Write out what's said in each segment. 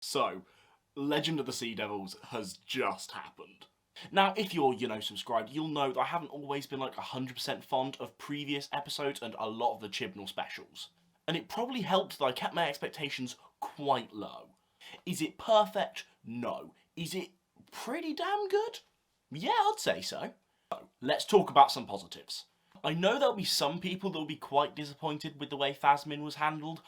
So, Legend of the Sea Devils has just happened. Now, if you're, subscribed, you'll know that I haven't always been like 100% fond of previous episodes and a lot of the Chibnall specials. And it probably helped that I kept my expectations quite low. Is it perfect? No. Is it pretty damn good? Yeah, I'd say so. So, let's talk about some positives. I know there'll be some people that will be quite disappointed with the way Thasmin was handled.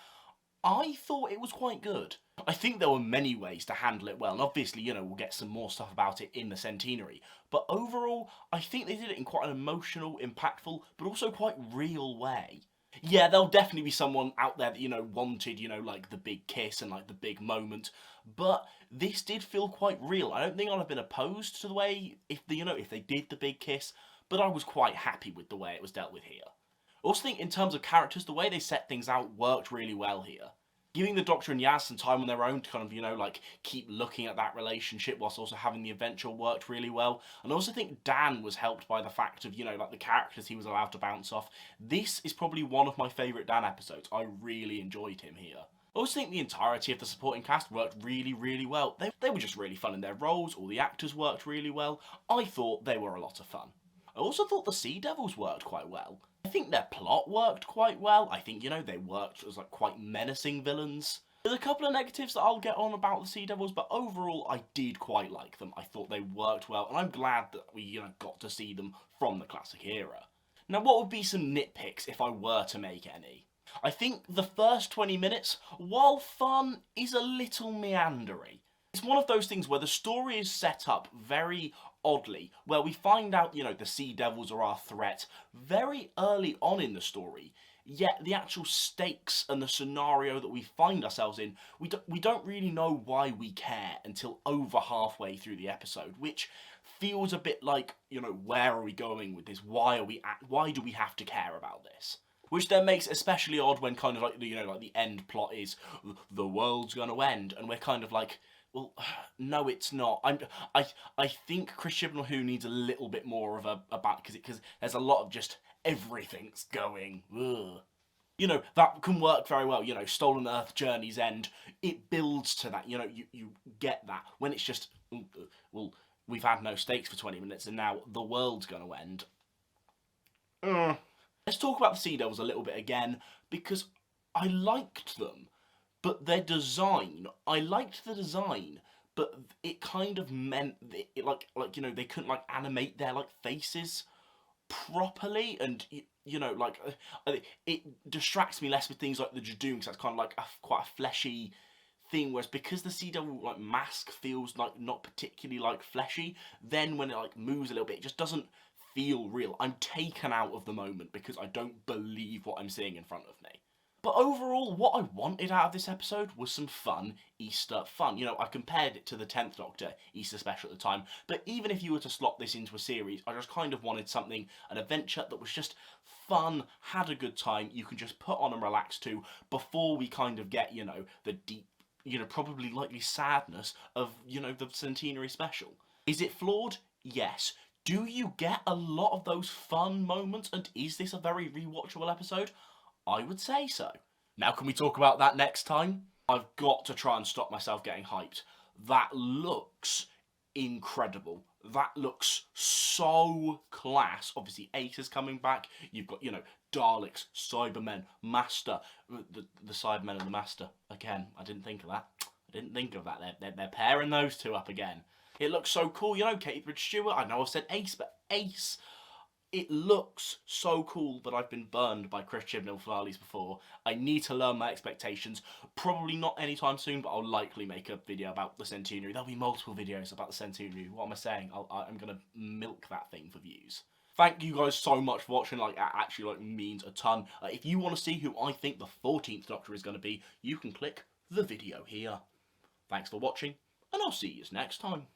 I thought it was quite good. I think there were many ways to handle it well, and obviously, we'll get some more stuff about it in the centenary. But overall, I think they did it in quite an emotional, impactful, but also quite real way. Yeah, there'll definitely be someone out there that, wanted, like the big kiss and like the big moment, but this did feel quite real. I don't think I'd have been opposed to the way, if they did the big kiss, but I was quite happy with the way it was dealt with here. I also think in terms of characters, the way they set things out worked really well here. Giving the Doctor and Yaz some time on their own to kind of, keep looking at that relationship whilst also having the adventure worked really well. And I also think Dan was helped by the fact of, the characters he was allowed to bounce off. This is probably one of my favourite Dan episodes. I really enjoyed him here. I also think the entirety of the supporting cast worked really, really well. They were just really fun in their roles. All the actors worked really well. I thought they were a lot of fun. I also thought the Sea Devils worked quite well. I think their plot worked quite well. I think, they worked as quite menacing villains. There's a couple of negatives that I'll get on about the Sea Devils, but overall I did quite like them. I thought they worked well, and I'm glad that we, got to see them from the classic era. Now, what would be some nitpicks if I were to make any? I think the first 20 minutes, while fun, is a little meandery. It's one of those things where the story is set up very oddly, where we find out, the Sea Devils are our threat very early on in the story, yet the actual stakes and the scenario that we find ourselves in, we don't really know why we care until over halfway through the episode, which feels a bit like, where are we going with this? Why do we have to care about this? Which then makes it especially odd when kind of the end plot is the world's gonna end, and we're kind of like, well, no, it's not. I think Chris Chibnall who needs a little bit more of a back because there's a lot of just everything's going. Ugh. That can work very well. Stolen Earth, Journey's End. It builds to that. You get that when it's just well, we've had no stakes for 20 minutes and now the world's going to end. Let's talk about the Sea Devils a little bit again because I liked them. But their design, I liked the design, but it kind of meant that it, they couldn't animate their faces properly, and it distracts me less with things like the Jadoon, because that's kind of quite a fleshy thing. Whereas because the Sea Devil mask feels not particularly fleshy, then when it moves a little bit, it just doesn't feel real. I'm taken out of the moment because I don't believe what I'm seeing in front of me. But overall, what I wanted out of this episode was some fun Easter fun. I compared it to the 10th Doctor Easter special at the time, but even if you were to slot this into a series, I just kind of wanted something, an adventure that was just fun, had a good time, you can just put on and relax to, before we kind of get, the deep, probably likely sadness of, the centenary special. Is it flawed? Yes. Do you get a lot of those fun moments, and is this a very rewatchable episode? I would say so. Now can we talk about that next time? I've got to try and stop myself getting hyped. That looks incredible. That looks so class. Obviously Ace is coming back. You've got, Daleks, Cybermen, Master. The Cybermen and the Master. Again, I didn't think of that. I didn't think of that. They're pairing those two up again. It looks so cool. Kate Bridge Stewart. I know I've said Ace, but Ace. It looks so cool, but I've been burned by Chris Chibnall finales before. I need to learn my expectations. Probably not anytime soon, but I'll likely make a video about the centenary. There'll be multiple videos about the centenary. What am I saying? I'm going to milk that thing for views. Thank you guys so much for watching. It actually means a ton. If you want to see who I think the 14th Doctor is going to be, you can click the video here. Thanks for watching, and I'll see you next time.